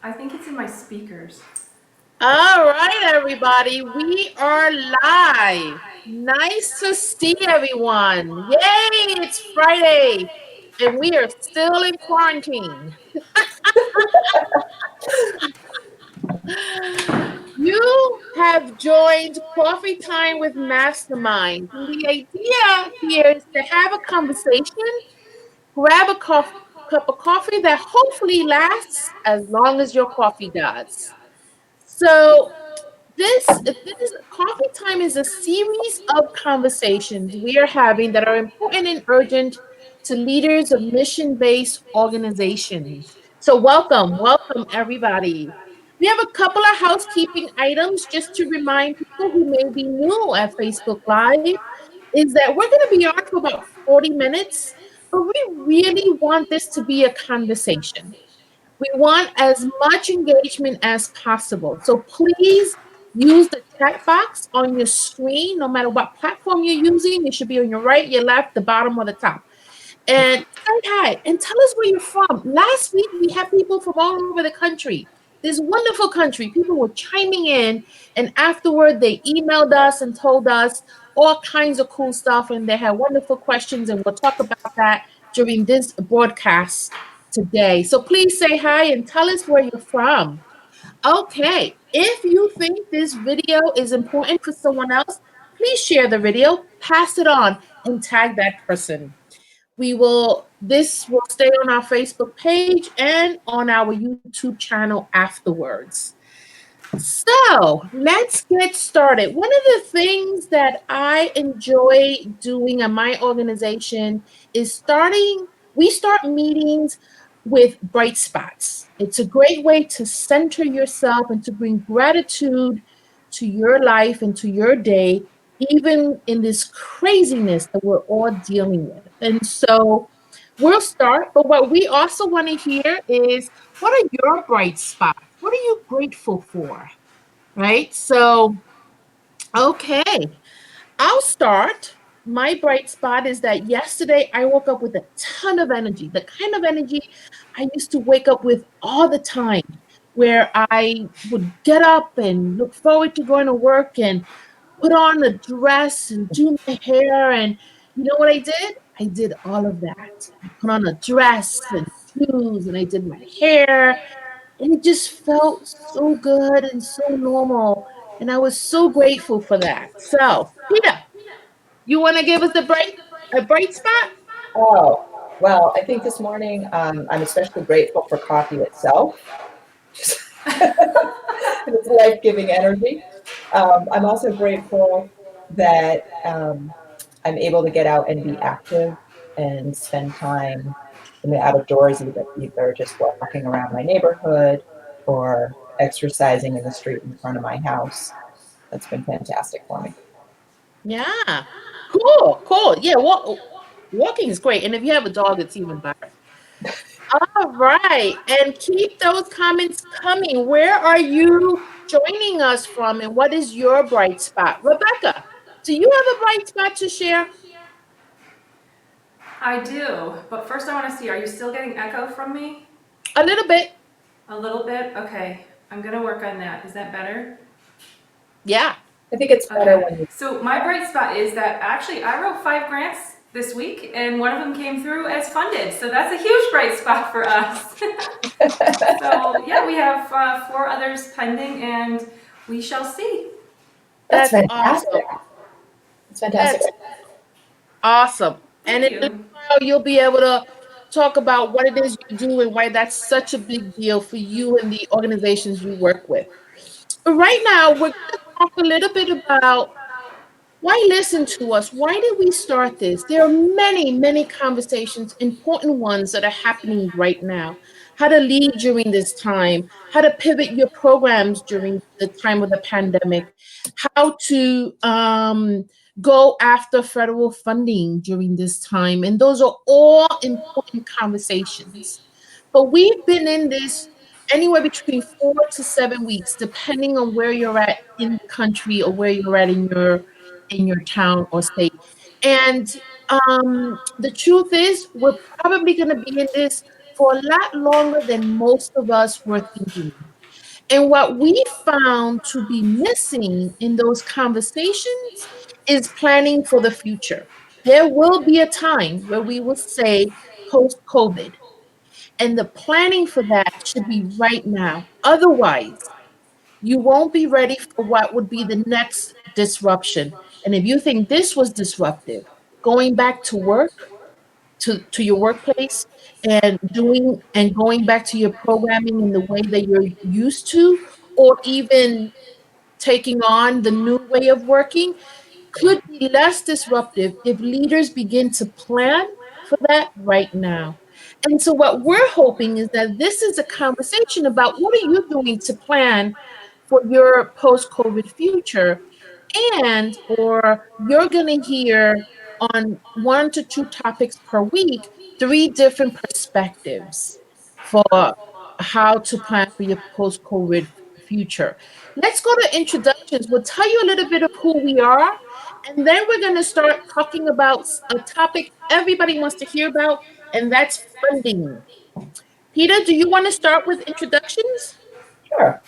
I think it's in my speakers. All right, everybody, we are live. Nice to see everyone. Yay, it's Friday, and we are still in quarantine. You have joined Coffee Time with Masterminds. And the idea here is to have a conversation, grab a cup of coffee that hopefully lasts as long as your coffee does. So, this coffee time is a series of conversations we are having that are important and urgent to leaders of mission-based organizations. So welcome everybody. We have a couple of housekeeping items just to remind people who may be new at Facebook Live is that we're going to be on for about 40 minutes, but we really want this to be a conversation. We want as much engagement as possible. So please use the chat box on your screen, no matter what platform you're using. It should be on your right, your left, the bottom, or the top. And say hi and tell us where you're from. Last week, we had people from all over the country. This wonderful country. People were chiming in, and afterward, they emailed us and told us all kinds of cool stuff. And they had wonderful questions, and we'll talk about that during this broadcast today. So please say hi and tell us where you're from. Okay, if you think this video is important for someone else, please share the video, pass it on, and tag that person. This will stay on our Facebook page and on our YouTube channel afterwards. So let's get started. One of the things that I enjoy doing in my organization is we start meetings with bright spots. It's a great way to center yourself and to bring gratitude to your life and to your day, even in this craziness that we're all dealing with. And so we'll start, but what we also want to hear is what are your bright spots? What are you grateful for? Right? So, okay, I'll start. My bright spot is that yesterday I woke up with a ton of energy, the kind of energy I used to wake up with all the time, where I would get up and look forward to going to work and put on a dress and do my hair. And you know what I did? I did all of that. I put on a dress and shoes and I did my hair. And it just felt so good and so normal. And I was so grateful for that. So, Peter, you want to give us a bright spot? Oh, well, I think this morning I'm especially grateful for coffee itself. It's life-giving energy. I'm also grateful that I'm able to get out and be active and spend time in the out of doors, either just walking around my neighborhood or exercising in the street in front of my house. That's been fantastic for me. Yeah. Cool. Yeah, walking is great. And if you have a dog, it's even better. All right. And keep those comments coming. Where are you joining us from? And what is your bright spot? Rebecca, do you have a bright spot to share? I do, but first I want to see, are you still getting echo from me? A little bit. A little bit? Okay, I'm going to work on that. Is that better? Yeah. I think it's better when you. So my bright spot is that actually I wrote 5 grants this week, and one of them came through as funded. So that's a huge bright spot for us. So yeah, we have 4 others pending, and we shall see. That's That's fantastic. awesome. It's fantastic. That's awesome. And Thank in a you. while, you'll be able to talk about what it is you do and why that's such a big deal for you and the organizations you work with. But right now, we're going to talk a little bit about why listen to us? Why did we start this? There are many conversations, important ones that are happening right now. How to lead during this time, how to pivot your programs during the time of the pandemic, how to go after federal funding during this time. And those are all important conversations. But we've been in this anywhere between 4 to 7 weeks, depending on where you're at in the country or where you're at in your town or state. And the truth is, we're probably going to be in this for a lot longer than most of us were thinking. And what we found to be missing in those conversations is planning for the future. There will be a time where we will say post COVID, and the planning for that should be right now. Otherwise, you won't be ready for what would be the next disruption. And if you think this was disruptive, going back to work, to your workplace and doing and going back to your programming in the way that you're used to, or even taking on the new way of working, could be less disruptive if leaders begin to plan for that right now. And so, what we're hoping is that this is a conversation about what are you doing to plan for your post COVID future, and or you're going to hear on 1 to 2 topics per week, 3 different perspectives for how to plan for your post COVID future. Let's go to introductions. We'll tell you a little bit of who we are, and then we're going to start talking about a topic everybody wants to hear about, and that's funding. Peter, do you want to start with introductions? Sure.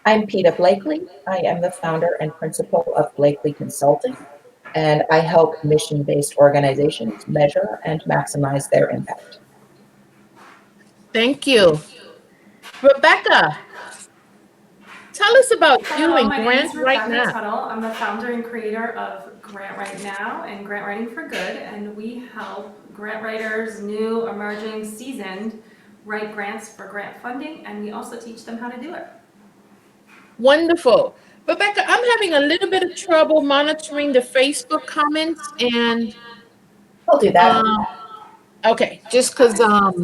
I'm Peta Blakely. I am the founder and principal of Blakely Consulting, and I help mission-based organizations measure and maximize their impact. Thank you. Rebecca, tell us about you Hello, and my name Grant is Right Rebecca Now. Tuttle. I'm the founder and creator of Grant Right Now and Grant Writing for Good, and we help grant writers, new, emerging, seasoned, write grants for grant funding, and we also teach them how to do it. Wonderful. Rebecca, I'm having a little bit of trouble monitoring the Facebook comments and I'll do that. okay, just because last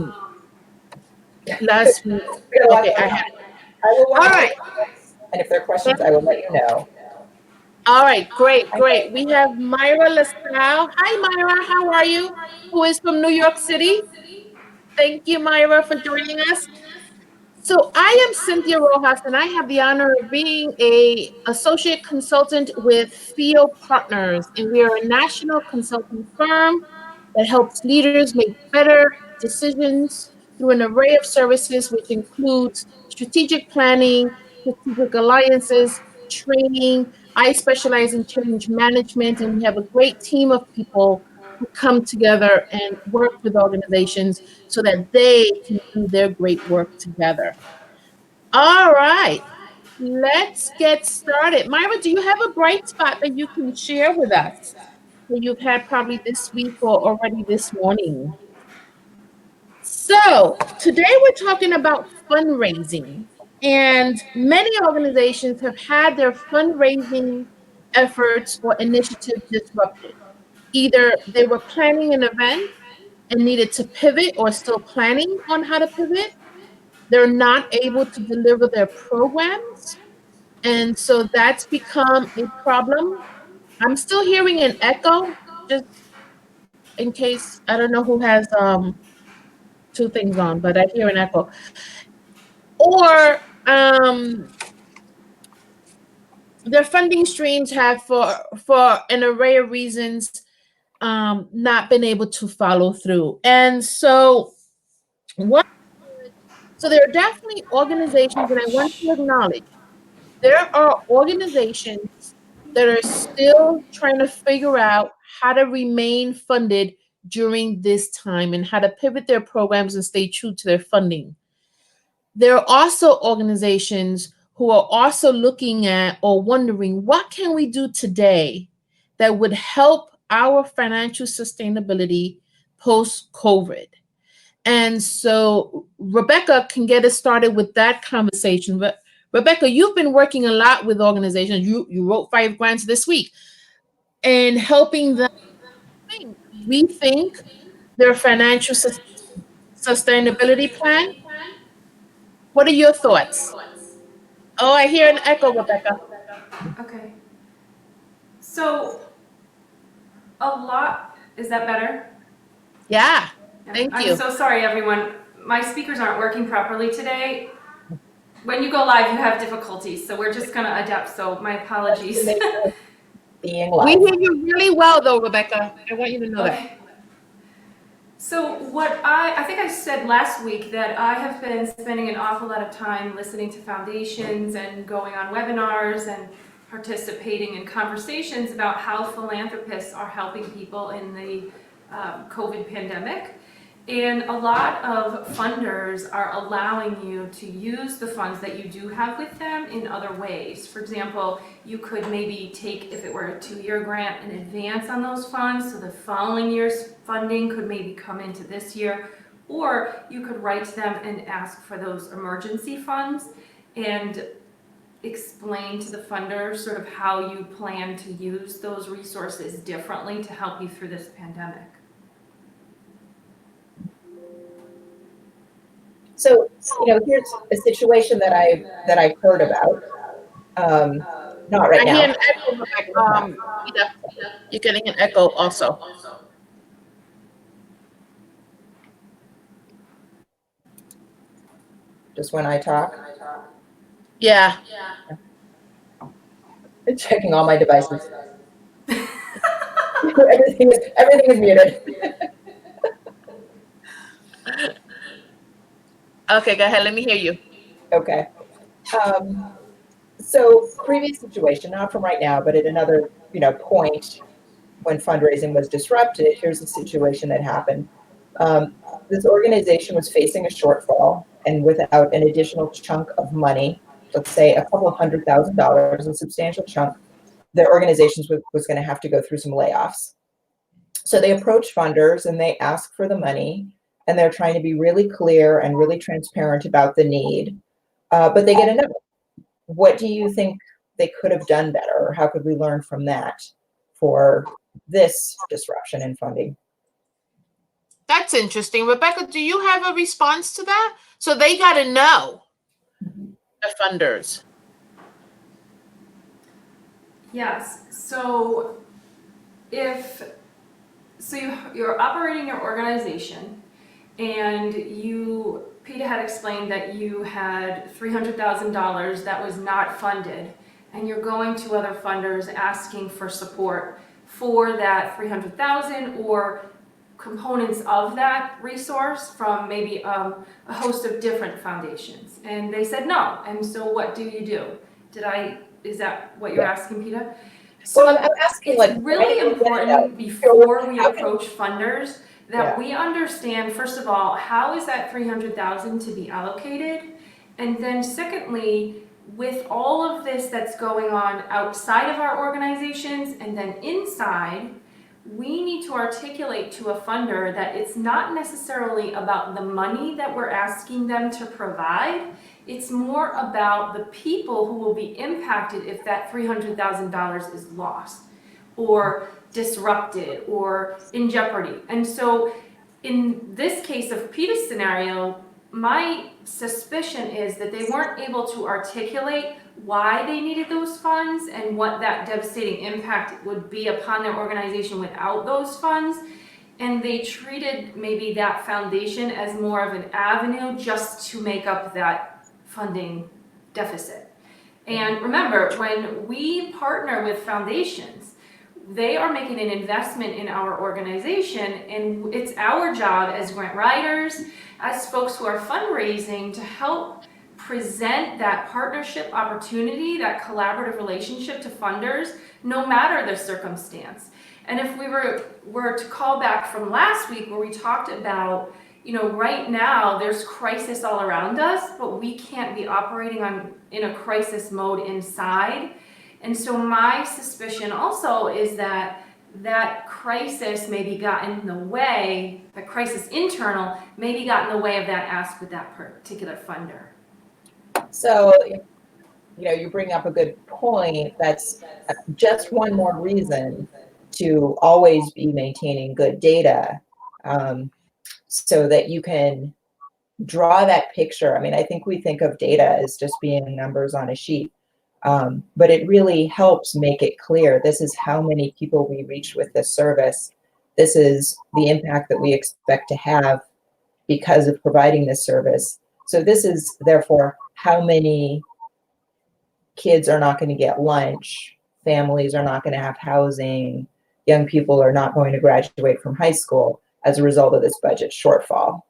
week, We got a lot okay, I going had on. I will all watch right. the comments, and if there are questions, I will let you know. All right, great, I'm great. We have Myra LaSalle. Hi, Myra, how are you? Who is from New York City? Thank you, Myra, for joining us. So I am Cynthia Rojas, and I have the honor of being a associate consultant with FIO Partners, and we are a national consulting firm that helps leaders make better decisions through an array of services, which includes strategic planning, strategic alliances, training. I specialize in change management, and we have a great team of people who come together and work with organizations so that they can do their great work together. All right, let's get started. Myra, do you have a bright spot that you can share with us that you've had probably this week or already this morning? So, today we're talking about fundraising, and many organizations have had their fundraising efforts or initiatives disrupted. Either they were planning an event and needed to pivot or still planning on how to pivot. They're not able to deliver their programs. And so that's become a problem. I'm still hearing an echo, just in case I don't know who has two things on, but I hear an echo. Or their funding streams have for an array of reasons not been able to follow through. And so what so there are definitely organizations that I want to acknowledge. There are organizations that are still trying to figure out how to remain funded during this time and how to pivot their programs and stay true to their funding. There are also organizations who are also looking at or wondering what can we do today that would help our financial sustainability post COVID. And so Rebecca can get us started with that conversation. But Rebecca, you've been working a lot with organizations. You wrote 5 grants this week and helping them rethink their financial sustainability plan. What are your thoughts? Oh, I hear an echo, Rebecca. Okay. So, a lot, is that better? Yeah, Yeah. thank I'm you. so sorry, everyone. My speakers aren't working properly today. When you go live, you have difficulties, so we're just going to adapt. So, my apologies. Being We live. hear you really well, though, Rebecca. I want you to know that. Okay. So what I think I said last week that I have been spending an awful lot of time listening to foundations and going on webinars and participating in conversations about how philanthropists are helping people in the COVID pandemic. And a lot of funders are allowing you to use the funds that you do have with them in other ways. For example, you could maybe take, if it were a 2-year grant, an advance on those funds, so the following year's funding could maybe come into this year, or you could write to them and ask for those emergency funds and explain to the funder sort of how you plan to use those resources differently to help you through this pandemic. So, here's a situation that I've heard about. Not right I now. hear an echo, Peter. You're getting an echo also. Just when I talk. Yeah. I'm checking all my devices. everything is muted. Okay, go ahead. Let me hear you. Okay. So previous situation, not from right now, but at another, point when fundraising was disrupted, here's the situation that happened. This organization was facing a shortfall, and without an additional chunk of money, let's say a couple of $100,000, a substantial chunk, the organization was going to have to go through some layoffs. So they approach funders and they ask for the money, and they're trying to be really clear and really transparent about the need, but they get a no. What do you think they could have done better, or how could we learn from that for this disruption in funding? That's interesting. Rebecca, do you have a response to that? So they got to know, the funders. Yes. So you're operating your organization, and PETA had explained that you had $300,000 that was not funded, and you're going to other funders asking for support for that $300,000 or components of that resource from maybe a host of different foundations. And they said no. And so what do you do? Is that what you're asking, PETA? So well, I'm asking, it's really important before we approach funders that we understand, first of all, how is that $300,000 to be allocated? And then secondly, with all of this that's going on outside of our organizations and then inside, we need to articulate to a funder that it's not necessarily about the money that we're asking them to provide. It's more about the people who will be impacted if that $300,000 is lost or disrupted or in jeopardy. And so in this case of PETA's scenario, my suspicion is that they weren't able to articulate why they needed those funds and what that devastating impact would be upon their organization without those funds. And they treated maybe that foundation as more of an avenue just to make up that funding deficit. And remember, when we partner with foundations, they are making an investment in our organization, and it's our job as grant writers, as folks who are fundraising, to help present that partnership opportunity, that collaborative relationship to funders, no matter the circumstance. And if we were to call back from last week where we talked about, right now there's crisis all around us, but we can't be operating in a crisis mode inside. And so my suspicion also is that crisis maybe got in the way, the crisis internal maybe got in the way of that ask with that particular funder. So, you bring up a good point. That's just one more reason to always be maintaining good data, so that you can draw that picture. I mean, I think we think of data as just being numbers on a sheet, but it really helps make it clear. This is how many people we reach with this service. This is the impact that we expect to have because of providing this service. So this is therefore how many kids are not going to get lunch, families are not going to have housing, young people are not going to graduate from high school. as a result of this budget shortfall.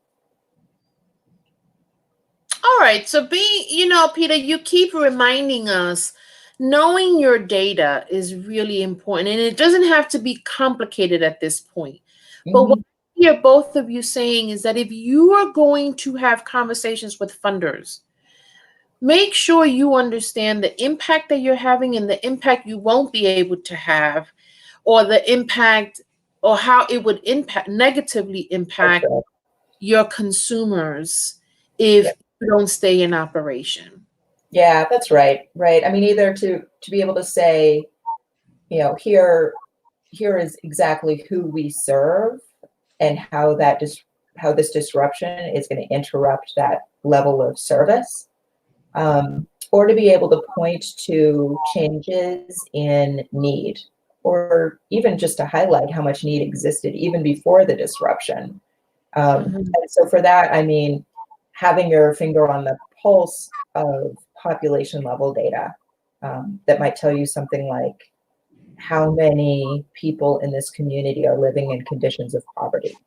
All right. So Peter, you keep reminding us knowing your data is really important, and it doesn't have to be complicated at this point. But what Mhm. I hear both of you saying is that if you are going to have conversations with funders, make sure you understand the impact that you're having and the impact you won't be able to have, or the impact or how it would negatively That's impact right. your consumers if Yeah. you don't stay in operation. Yeah, that's right. Right. I mean, either to be able to say, here is exactly who we serve and how how this disruption is going to interrupt that level of service, or to be able to point to changes in need, or even just to highlight how much need existed even before the disruption. Mhm. And so for that, I mean, having your finger on the pulse of population level data, that might tell you something like how many people in this community are living in conditions of poverty,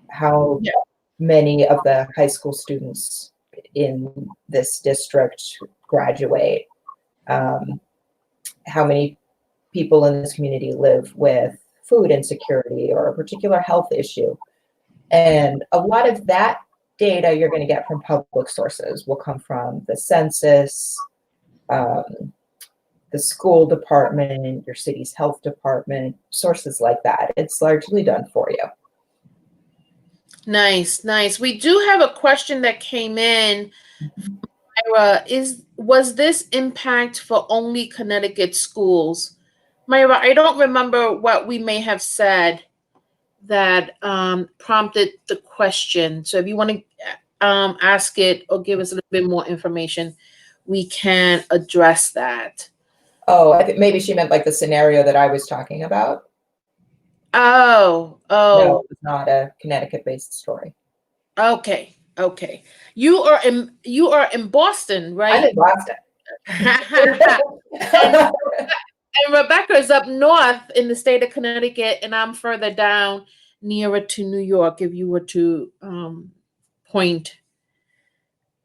how Yeah. many of the high school students in this district graduate, how many people in this community live with food insecurity or a particular health issue. And a lot of that data you're going to get from public sources will come from the census, um, the school department, your city's health department, sources like that. It's largely done for you. Nice, nice. We do have a question that came in. Myra, was this impact for only Connecticut schools? Myra, I don't remember what we may have said that prompted the question. So if you want to ask it or give us a little bit more information, we can address that. Oh, I think maybe she meant like the scenario that I was talking about. Oh, No, oh, it was not a Connecticut-based story. okay, okay. You are in Boston, I'm right? in Boston. and And Rebecca is up north in the state of Connecticut, and I'm further down nearer to New York. If you were to point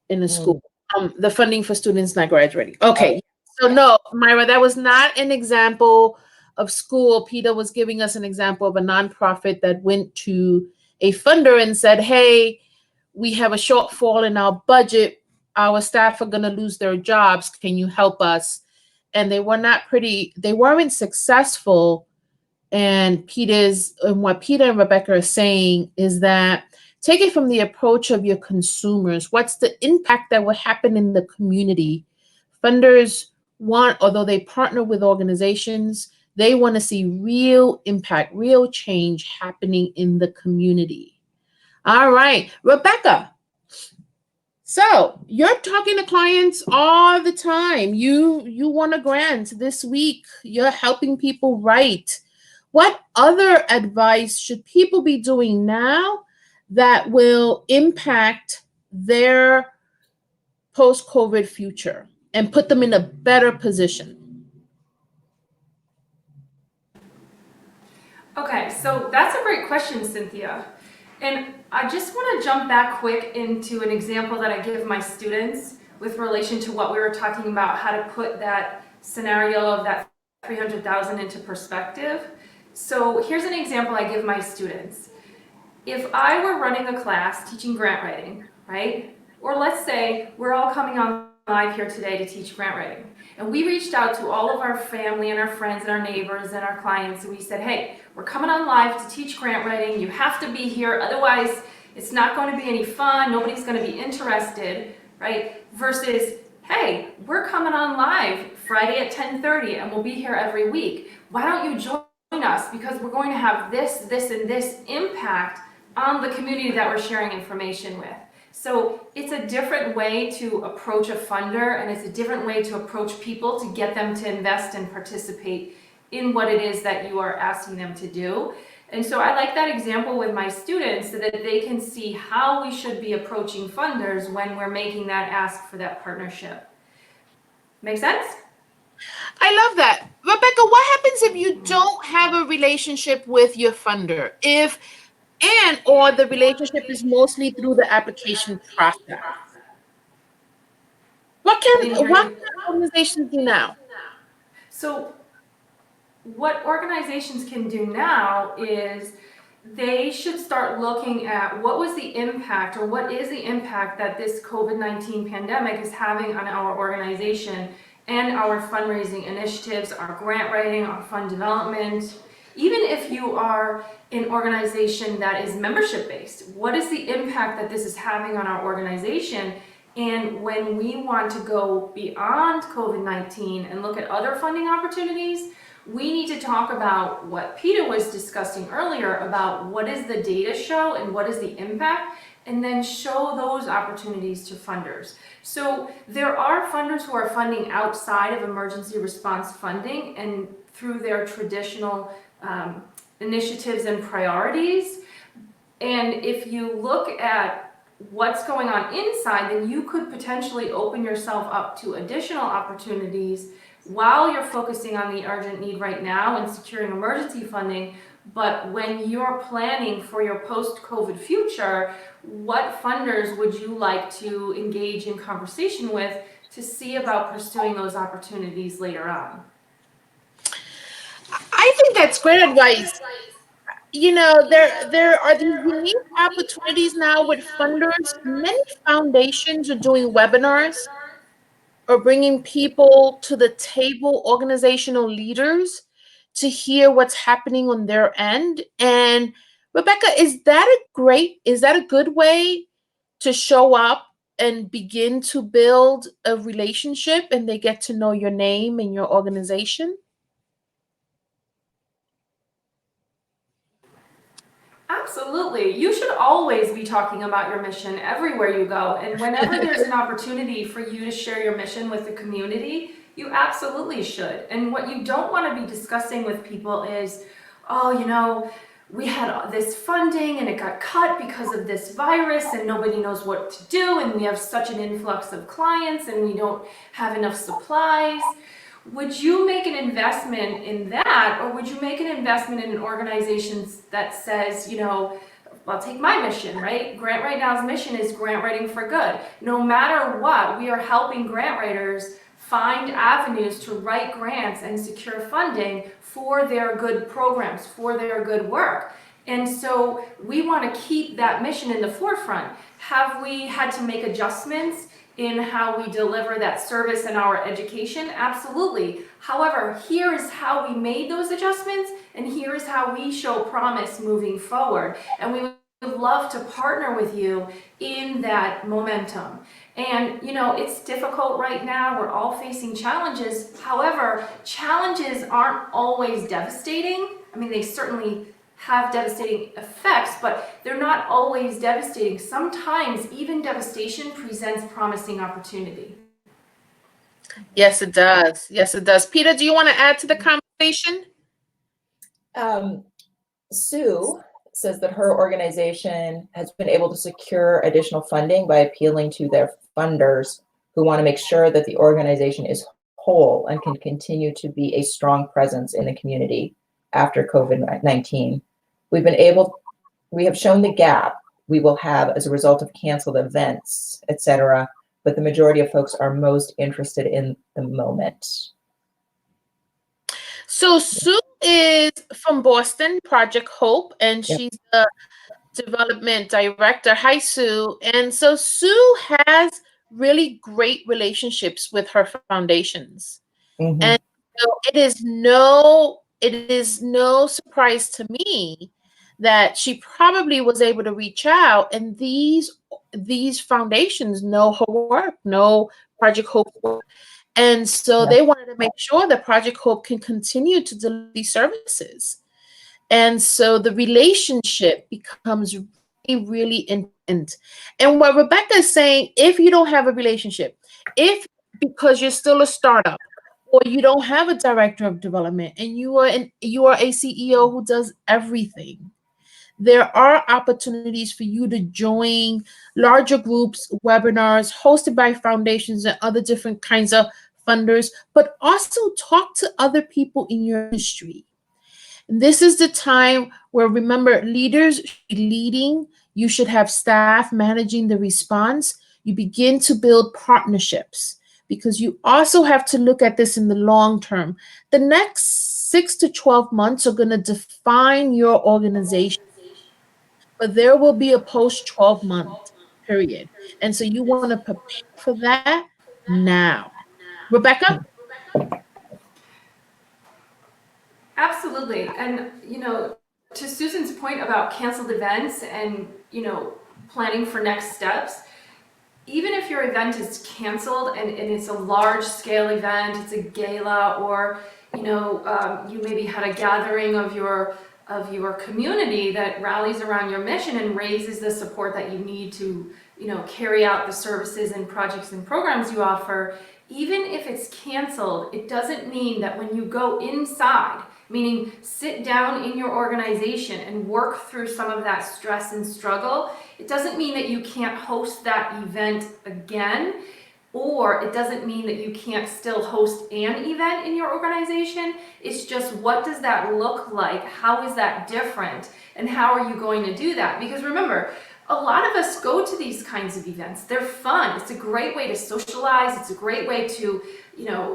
in the school, Mm. the funding for students not graduating. Okay, so no, Myra, that was not an example of school. Peter was giving us an example of a nonprofit that went to a funder and said, "Hey, we have a shortfall in our budget. Our staff are going to lose their jobs. Can you help us?" And they weren't successful. And what Peter and Rebecca are saying is that take it from the approach of your consumers. What's the impact that will happen in the community? Funders although they partner with organizations, they want to see real impact, real change happening in the community. All right, Rebecca. So you're talking to clients all the time. You won a grant this week. You're helping people write. What other advice should people be doing now that will impact their post-COVID future and put them in a better position? Okay, so that's a great question, Cynthia. And I just want to jump back quick into an example that I give my students with relation to what we were talking about, how to put that scenario of that 300,000 into perspective. So here's an example I give my students. If I were running a class teaching grant writing, right? Or let's say we're all coming on live here today to teach grant writing. And we reached out to all of our family and our friends and our neighbors and our clients, and we said, hey, we're coming on live to teach grant writing. You have to be here, otherwise it's not going to be any fun. Nobody's going to be interested, right? Versus, hey, we're coming on live Friday at 10:30 and we'll be here every week. Why don't you join us? Because we're going to have this, and this impact on the community that we're sharing information with. So it's a different way to approach a funder, and it's a different way to approach people to get them to invest and participate in what it is that you are asking them to do. And so I like that example with my students so that they can see how we should be approaching funders when we're making that ask for that partnership. Make sense? I love that. Rebecca, what happens if you don't have a relationship with your funder? If and or the relationship is mostly through the application process. I didn't hear What you. can organizations do now? So what organizations can do now is they should start looking at what was the impact or what is the impact that this COVID-19 pandemic is having on our organization and our fundraising initiatives, our grant writing, our fund development. Even if you are an organization that is membership based, what is the impact that this is having on our organization? And when we want to go beyond COVID-19 and look at other funding opportunities, we need to talk about what Peter was discussing earlier about what does the data show and what is the impact, and then show those opportunities to funders. So there are funders who are funding outside of emergency response funding and through their traditional initiatives and priorities. And if you look at what's going on inside, then you could potentially open yourself up to additional opportunities while you're focusing on the urgent need right now and securing emergency funding. But when you're planning for your post-COVID future, what funders would you like to engage in conversation with to see about pursuing those opportunities later on? I think that's great advice. There are these unique opportunities now with funders. Many foundations are doing webinars or bringing people to the table, organizational leaders, to hear what's happening on their end. And Rebecca, is that a good way to show up and begin to build a relationship and they get to know your name and your organization? Absolutely. You should always be talking about your mission everywhere you go. And whenever there's an opportunity for you to share your mission with the community, you absolutely should. And what you don't want to be discussing with people is, oh, we had this funding and it got cut because of this virus and nobody knows what to do and we have such an influx of clients and we don't have enough supplies. Would you make an investment in that, or would you make an investment in an organization that says, well, take my mission, right? Grant Right Now's mission is grant writing for good. No matter what, we are helping grant writers find avenues to write grants and secure funding for their good programs, for their good work. And so we want to keep that mission in the forefront. Have we had to make adjustments in how we deliver that service in our education? Absolutely. However, here is how we made those adjustments, and here is how we show promise moving forward. And we would love to partner with you in that momentum. And it's difficult right now. We're all facing challenges. However, challenges aren't always devastating. I mean, they certainly have devastating effects, but they're not always devastating. Sometimes even devastation presents promising opportunity. Yes, it does. Yes, it does. Peter, do you want to add to the conversation? Sue says that her organization has been able to secure additional funding by appealing to their funders who want to make sure that the organization is whole and can continue to be a strong presence in the community after COVID-19. We have shown the gap we will have as a result of canceled events, etc., but the majority of folks are most interested in the moment. So Sue is from Boston, Project Hope, and she's the development director. Hi, Sue. And so Sue has really great relationships with her foundations. Mm-hmm. And so it is no surprise to me that she probably was able to reach out, and these foundations know her work, know Project Hope work. And so they wanted to make sure that Project Hope can continue to deliver these services. And so the relationship becomes really, really important. And what Rebecca is saying, if you don't have a relationship, because you're still a startup, or you don't have a director of development, and you are a CEO who does everything, there are opportunities for you to join larger groups, webinars hosted by foundations and other different kinds of funders, but also talk to other people in your industry This is the time where, remember, leaders should be leading. You should have staff managing the response. You begin to build partnerships because you also have to look at this in the long term. The next 6 to 12 months are going to define your organization, but there will be a post 12-month period. And so you want to prepare for that now. Rebecca? Absolutely. And, to Susan's point about canceled events and, planning for next steps, even if your event is canceled and it's a large scale event, it's a gala, or, you maybe had a gathering of your community that rallies around your mission and raises the support that you need to, carry out the services and projects and programs you offer. Even if it's canceled, it doesn't mean that when you go inside, meaning sit down in your organization and work through some of that stress and struggle, it doesn't mean that you can't host that event again, or it doesn't mean that you can't still host an event in your organization. It's just, what does that look like? How is that different? And how are you going to do that? Because remember, a lot of us go to these kinds of events. They're fun. It's a great way to socialize. It's a great way to,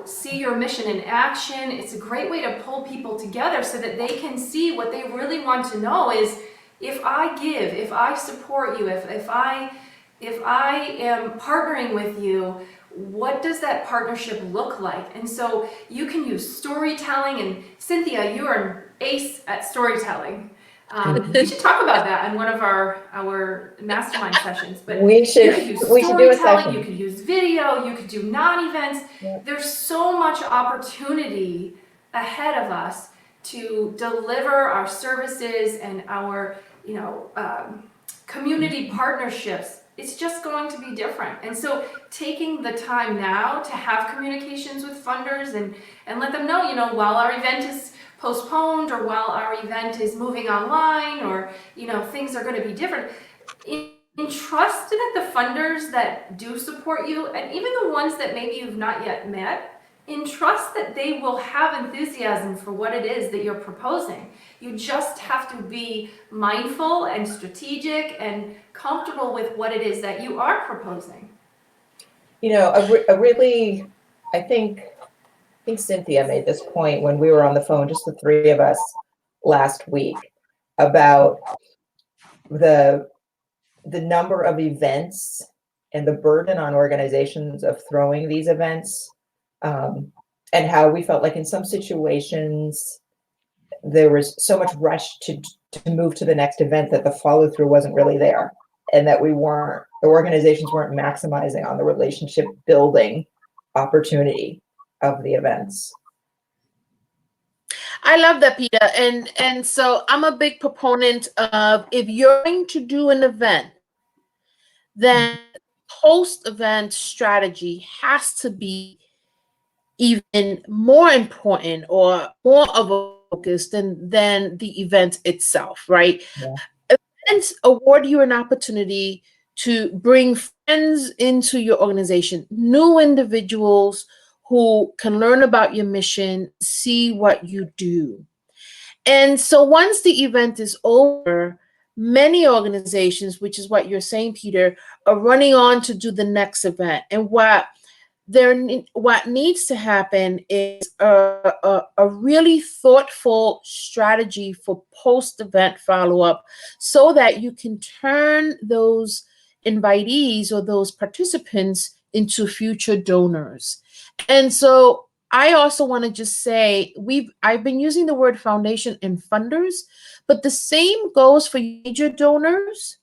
see your mission in action. It's a great way to pull people together so that they can see what they really want to know is, if I give, if I support you, if I am partnering with you, what does that partnership look like? And so you can use storytelling, and Cynthia, you are an ace at storytelling. We should talk about that in one of our mastermind sessions. But We should you could use do a storytelling, session. you could use video, you could do non-events. Yep. There's so much opportunity ahead of us to deliver our services and our, community partnerships. It's just going to be different. And so taking the time now to have communications with funders and let them know, while our event is postponed, or while our event is moving online, or, things are going to be different. Entrust that the funders that do support you, and even the ones that maybe you've not yet met, entrust that they will have enthusiasm for what it is that you're proposing. You just have to be mindful and strategic and comfortable with what it is that you are proposing. I think Cynthia made this point when we were on the phone, just the three of us last week, about the number of events and the burden on organizations of throwing these events, and how we felt like in some situations there was so much rush to move to the next event that the follow through wasn't really there, and that the organizations weren't maximizing on the relationship building opportunity of the events. I love that, Peter. And so I'm a big proponent of, if you're going to do an event, then post-event strategy has to be even more important or more of a focus than the event itself, right? Yeah. Events award you an opportunity to bring friends into your organization, new individuals who can learn about your mission, see what you do. And so once the event is over, many organizations, which is what you're saying, Peter, are running on to do the next event. And what needs to happen is a really thoughtful strategy for post-event follow-up, so that you can turn those invitees or those participants into future donors. And so I also want to just say, I've been using the word foundation and funders, but the same goes for major donors.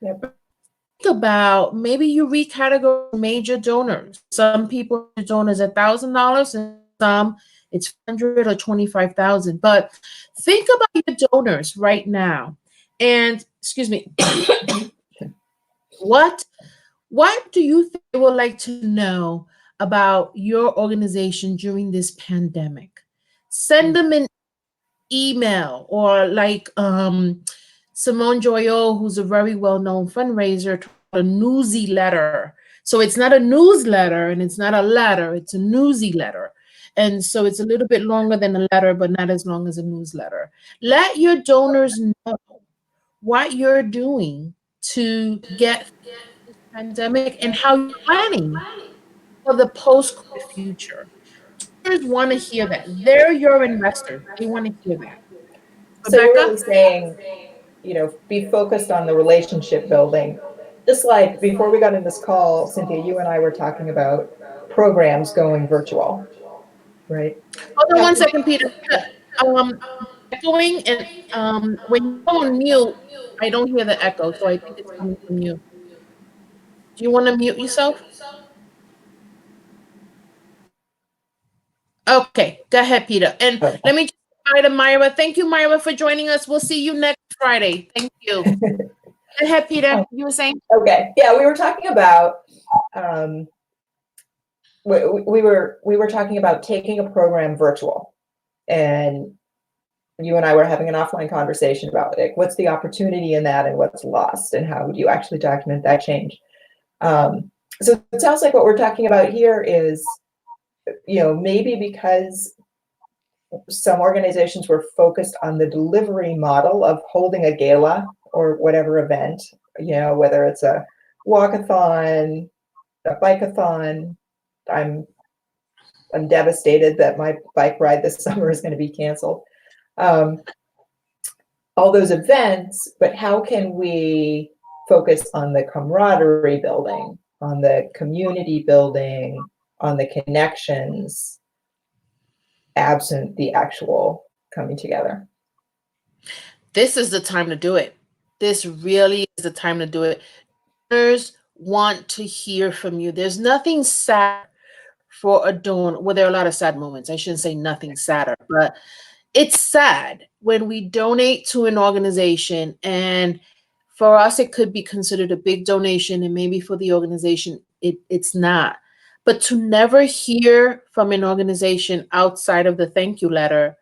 Yep. Think about, maybe you recategorize major donors. Some people donors $1,000, and some it's $100 or $25,000. But think about your donors right now, and excuse me, what do you think they would like to know about your organization during this pandemic? Send them an email, or like Simone Joyot, who's a very well-known fundraiser, a newsy letter. So it's not a newsletter and it's not a letter, it's a newsy letter. And so it's a little bit longer than a letter, but not as long as a newsletter. Let your donors know what you're doing to get through this pandemic and how you're planning for the post-COVID future. Donors want to hear that. They're your investors. They want to hear that. So you're Rebecca? really saying, be focused on the relationship building. Just like before we got in this call, Cynthia, you and I were talking about programs going virtual, right? Hold on How one can, second, Peter. Echoing, and when you go on mute, I don't hear the echo, so I think it's coming from you. Do you want to mute yourself? Okay, go ahead, Peter. And oh. let me just say hi to Myra. Thank you, Myra, for joining us. We'll see you next Friday. Thank you. Go ahead, Peter. You were saying? Okay. Yeah, we were talking about um, we were talking about taking a program virtual, and you and I were having an offline conversation about like what's the opportunity in that and what's lost and how would you actually document that change. So it sounds like what we're talking about here is, maybe because some organizations were focused on the delivery model of holding a gala or whatever event, whether it's a walkathon, a bikeathon. I'm devastated that my bike ride this summer is going to be canceled. All those events, but how can we focus on the camaraderie building, on the community building, on the connections, absent the actual coming together? This is the time to do it. This really is the time to do it. Donors want to hear from you. There's nothing sad for a donor. Well, there are a lot of sad moments. I shouldn't say nothing sadder, but it's sad when we donate to an organization, and for us it could be considered a big donation, and maybe for the organization it's not. But to never hear from an organization outside of the thank you letter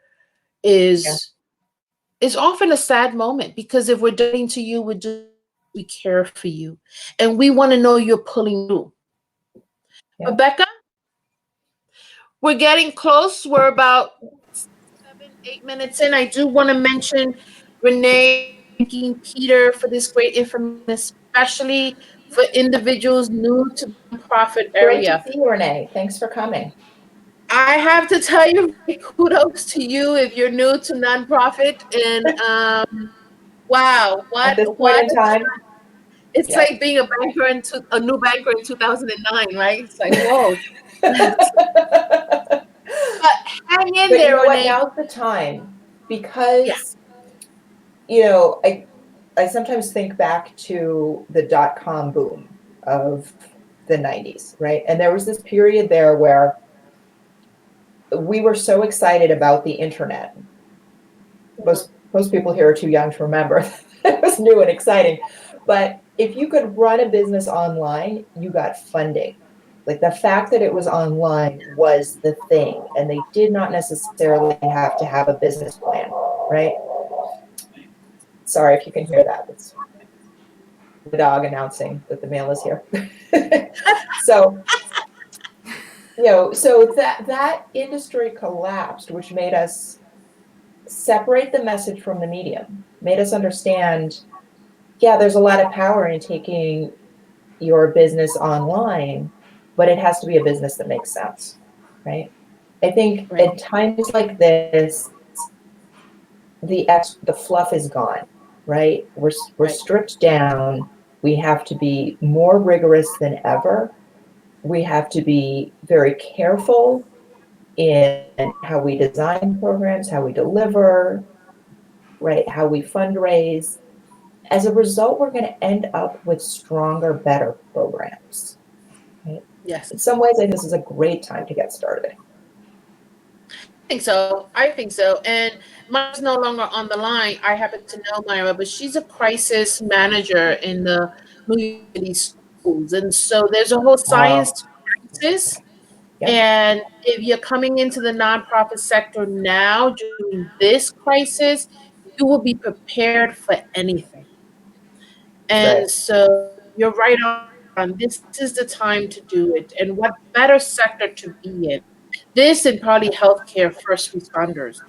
Yeah. is often a sad moment, because if we're donating to you, we care for you, and we want to know you're pulling through. Yeah. Rebecca, we're getting close. We're about 7, 8 minutes in. I do want to mention Renee thanking Peter for this great information, especially for individuals new to the nonprofit Great to area. see you, Renee. Thanks for coming. I have to tell you, kudos to you if you're new to nonprofit. And wow, At this point what in time, it's yeah. like being a new banker in 2009, right? It's like, whoa. But hang in But you there, know what? Renee. Now's the time Yeah. because, I sometimes think back to the dot-com boom of the 90s, right? And there was this period there where we were so excited about the internet. Most people here are too young to remember. It was new and exciting. But if you could run a business online, you got funding. Like the fact that it was online was the thing, and they did not necessarily have to have a business plan, right? Sorry if you can hear that. It's the dog announcing that the mail is here. So, so that industry collapsed, which made us separate the message from the medium, made us understand, yeah, there's a lot of power in taking your business online, but it has to be a business that makes sense, right? I think Right. at times like this, the fluff is gone, right? We're Right. stripped down. We have to be more rigorous than ever. We have to be very careful in how we design programs, how we deliver, right? How we fundraise. As a result, we're going to end up with stronger, better programs. Right? Yes. In some ways, I think this is a great time to get started. I think so. I think so. And Myra's no longer on the line. I happen to know Myra, but she's a crisis manager in the New York City schools. And so there's a whole science Wow. to crisis. Yeah. And if you're coming into the nonprofit sector now during this crisis, you will be prepared for anything. That's right. And so you're right on. This is the time to do it. And what better sector to be in? This and probably healthcare first responders.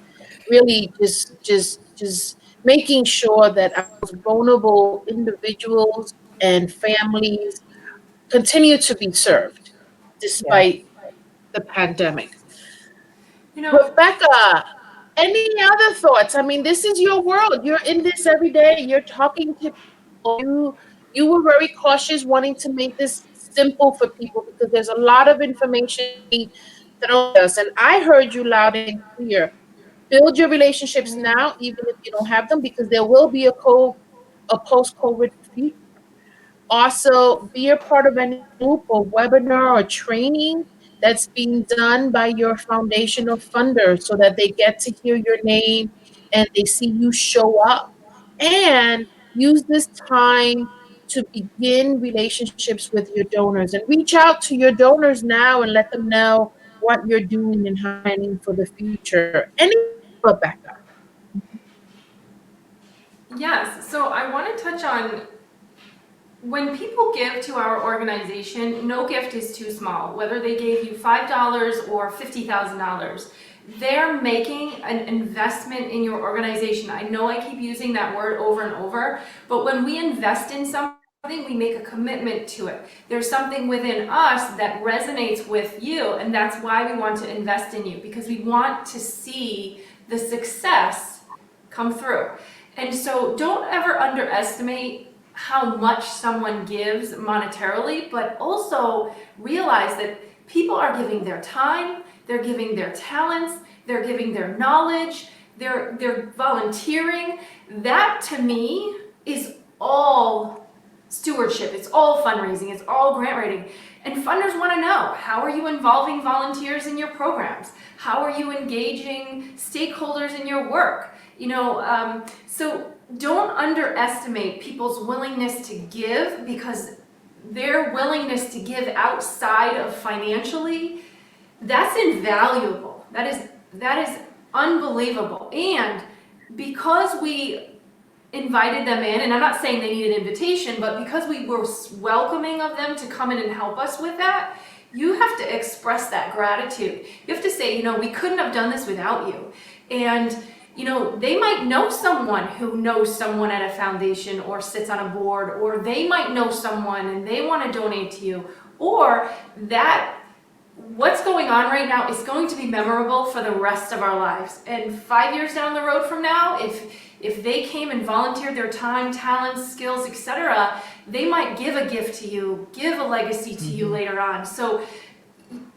Really just making sure that our vulnerable individuals and families continue to be served Yeah. despite the pandemic. You know, Rebecca, any other thoughts? I mean, this is your world. You're in this every day. You're talking to people. You were very cautious wanting to make this simple for people because there's a lot of information being thrown at us. And I heard you loud and clear. Build your relationships now, even if you don't have them, because there will be a post-COVID future. Also, be a part of any group or webinar or training that's being done by your foundation or funder so that they get to hear your name and they see you show up. And use this time to begin relationships with your donors and reach out to your donors now and let them know what you're doing and how you're planning for the future. Any Rebecca? yes. So I want to touch on when people give to our organization, no gift is too small. Whether they gave you $5 or $50,000, they're making an investment in your organization. I know I keep using that word over and over, but when we invest in something, we make a commitment to it. There's something within us that resonates with you, and that's why we want to invest in you, because we want to see the success come through. And so don't ever underestimate how much someone gives monetarily, but also realize that people are giving their time, they're giving their talents, they're giving their knowledge, they're volunteering. That to me is all stewardship, it's all fundraising, it's all grant writing. And funders want to know, how are you involving volunteers in your programs? How are you engaging stakeholders in your work? So don't underestimate people's willingness to give, because their willingness to give outside of financially, that's invaluable. That is unbelievable. And because we invited them in, and I'm not saying they need an invitation, but because we were welcoming of them to come in and help us with that, you have to express that gratitude. You have to say, we couldn't have done this without you. And they might know someone who knows someone at a foundation or sits on a board, or they might know someone and they want to donate to you, or that what's going on right now is going to be memorable for the rest of our lives. And 5 years down the road from now, if they came and volunteered their time, talents, skills, etc., they might give a gift to you, give a legacy to you later on. So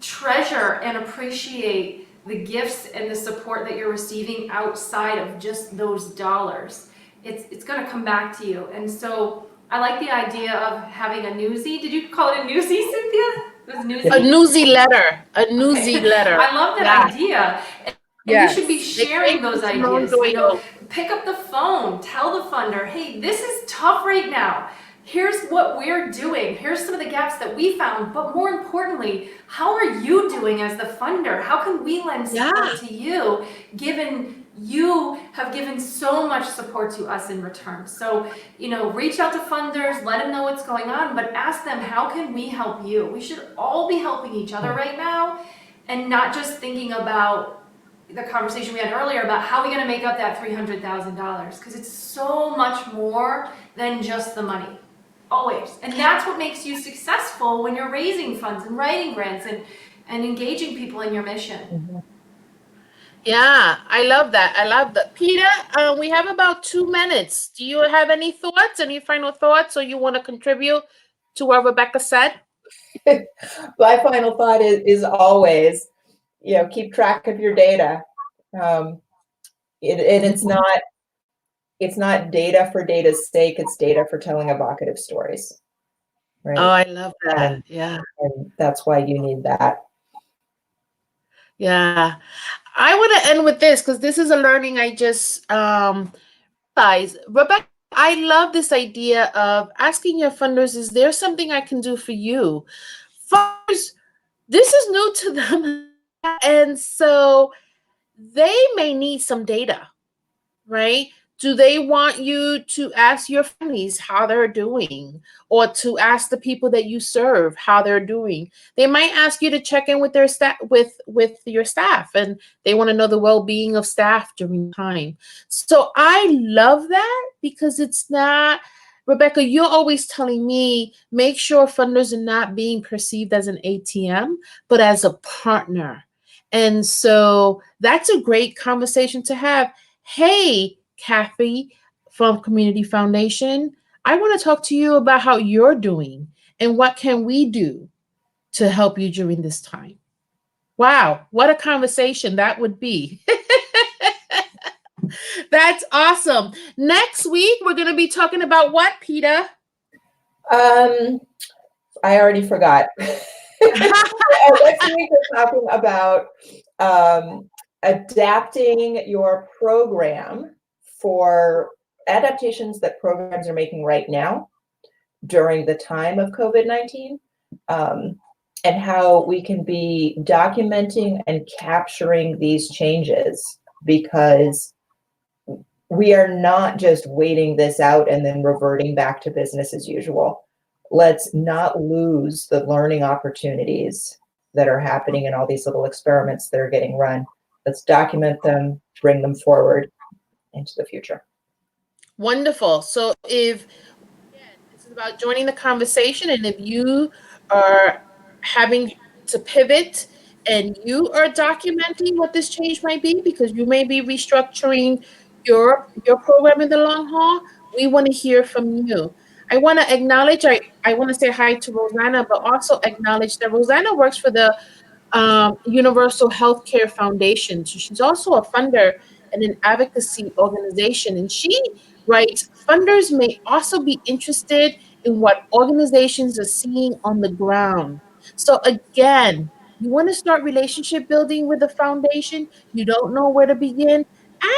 treasure and appreciate the gifts and the support that you're receiving outside of just those dollars. It's going to come back to you. And so I like the idea of having a newsie. Did you call it a newsie, Cynthia? It was newsie? A newsy letter. A newsy letter. I love that idea. And you should be They sharing came those from Simone ideas. Doyle. Pick up the phone, tell the funder, hey, this is tough right now. Here's what we're doing. Here's some of the gaps that we found. But more importantly, how are you doing as the funder? How can we lend support to you, given you have given so much support to us in return? So, reach out to funders, let them know what's going on, but ask them, how can we help you? We should all be helping each other right now, and not just thinking about the conversation we had earlier about how are we going to make up that $300,000, because it's so much more than just the money. Always. And that's what makes you successful when you're raising funds and writing grants and engaging people in your mission. Yeah, I love that. Peter, we have about 2 minutes. Do you have any thoughts, any final thoughts, or you want to contribute to what Rebecca said? My final thought is always, keep track of your data. And it's not data for data's sake. It's data for telling evocative stories. Right? Oh, I love that. And that's why you need that. Yeah. I want to end with this because this is a learning I just realized. Rebecca, I love this idea of asking your funders, is there something I can do for you? Funders, this is new to them. And so they may need some data, right? Do they want you to ask your families how they're doing, or to ask the people that you serve how they're doing? They might ask you to check in with their staff, with your staff, and they want to know the well-being of staff during time. So I love that, because it's not, Rebecca, you're always telling me, make sure funders are not being perceived as an ATM, but as a partner. And so that's a great conversation to have. Hey, Kathy from Community Foundation, I want to talk to you about how you're doing and what can we do to help you during this time. Wow, what a conversation that would be. That's awesome. Next week, we're going to be talking about what, Peter? I already forgot. Next week we're talking about adapting your program for adaptations that programs are making right now during the time of COVID-19, and how we can be documenting and capturing these changes, because we are not just waiting this out and then reverting back to business as usual. Let's not lose the learning opportunities that are happening in all these little experiments that are getting run. Let's document them, bring them forward into the future. Wonderful. So if, again, this is about joining the conversation, and if you are having to pivot and you are documenting what this change might be, because you may be restructuring your program in the long haul, we want to hear from you. I want to acknowledge, I want to say hi to Rosanna, but also acknowledge that Rosanna works for the Universal Healthcare Foundation. So she's also a funder and an advocacy organization. And she writes, funders may also be interested in what organizations are seeing on the ground. So again, you want to start relationship building with the foundation, you don't know where to begin,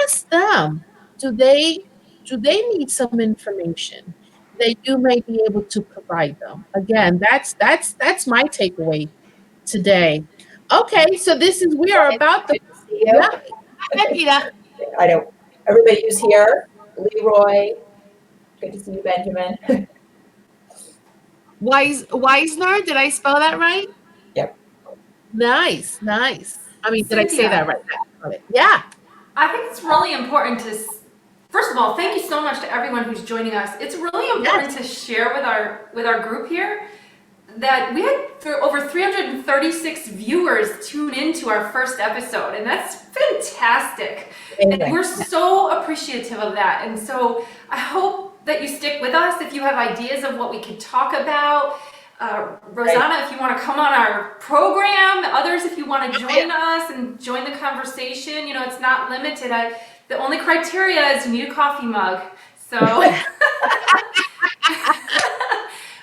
ask them, do they need some information that you may be able to provide them? Again, that's my takeaway today. Okay, so we are about the, Good to see you. yeah. Hi, Peter. I don't, everybody who's here, Leroy, good to see you, Benjamin. Weisner, did I spell that right? Yep. Nice. I mean, did I say that Cynthia, right? Yeah. I think it's really important to, first of all, thank you so much to everyone who's joining us. It's really important to share with our group here that we had over 336 viewers tune into our first episode, and that's fantastic. Amazing. And we're so appreciative of that. And so I hope that you stick with us if you have ideas of what we could talk about. Rosanna, if you want to come on our program, others, if you want to join us and join the conversation, it's not limited. The only criteria is you need a coffee mug. So,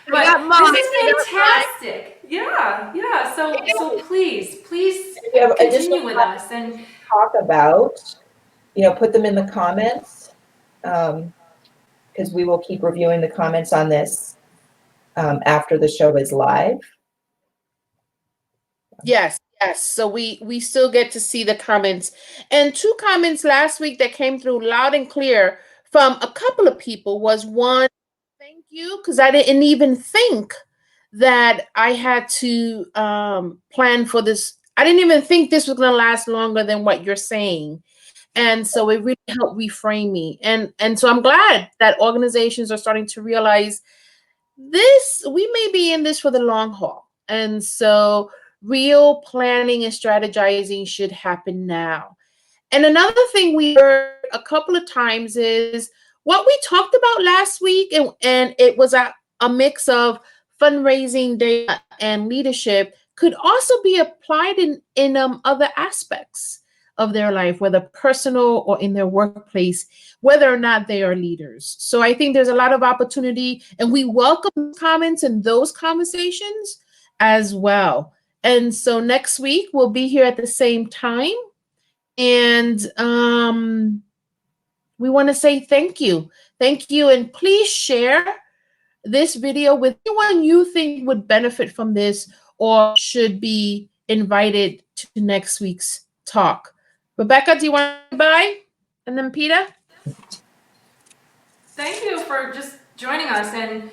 but this is fantastic. Yeah. So please continue with us and talk about, put them in the comments, because we will keep reviewing the comments on this after the show is live. Yes. So we still get to see the comments. And 2 comments last week that came through loud and clear from a couple of people was, one, thank you, because I didn't even think that I had to plan for this. I didn't even think this was going to last longer than what you're saying. And so it really helped reframe me. And so I'm glad that organizations are starting to realize this, we may be in this for the long haul. And so real planning and strategizing should happen now. And another thing we heard a couple of times is what we talked about last week, and it was a mix of fundraising, data, and leadership, could also be applied in other aspects of their life, whether personal or in their workplace, whether or not they are leaders. So I think there's a lot of opportunity, and we welcome comments in those conversations as well. And so next week we'll be here at the same time. And we want to say thank you. And please share this video with anyone you think would benefit from this or should be invited to next week's talk. Rebecca, do you want to bye? And then Peter? Thank you for just joining us. And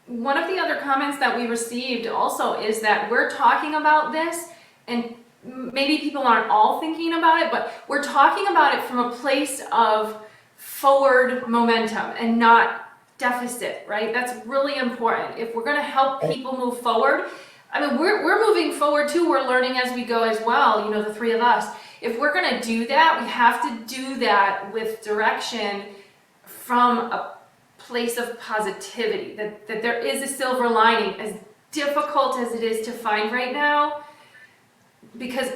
one of the other comments that we received also is that we're talking about this, and maybe people aren't all thinking about it, but we're talking about it from a place of forward momentum and not deficit, right? That's really important. If we're going to help people move forward, I mean, we're moving forward too. We're learning as we go as well, you know, the three of us. If we're going to do that, we have to do that with direction from a place of positivity, that there is a silver lining, as difficult as it is to find right now, because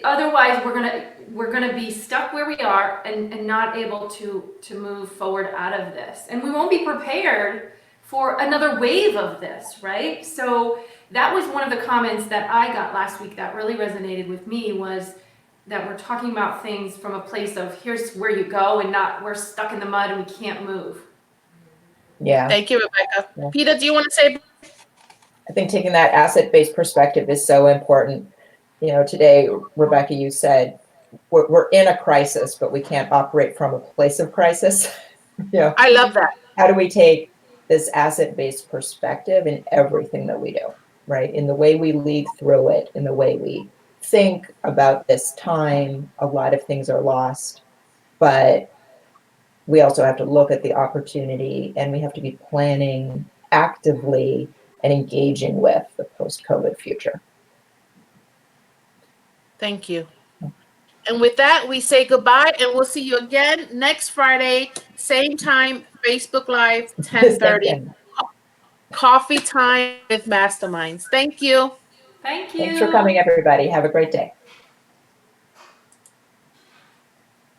otherwise we're gonna be stuck where we are and not able to move forward out of this, and we won't be prepared for another wave of this, right? So that was one of the comments that I got last week that really resonated with me, was that we're talking about things from a place of here's where you go, and not we're stuck in the mud and we can't move. Yeah. Thank you, Rebecca. Yeah. Peter, do you want to say? I think taking that asset-based perspective is so important. You know, today, Rebecca, you said we're in a crisis, but we can't operate from a place of crisis. You know, I love that. how do we take this asset-based perspective in everything that we do, right? In the way we lead through it, in the way we think about this time. A lot of things are lost, but we also have to look at the opportunity, and we have to be planning actively and engaging with the post-COVID future. Thank you. And with that, we say goodbye, and we'll see you again next Friday, same time, Facebook Live, 10:30. Coffee time with Masterminds. Thank you. Thank you. Thanks for coming, everybody. Have a great day.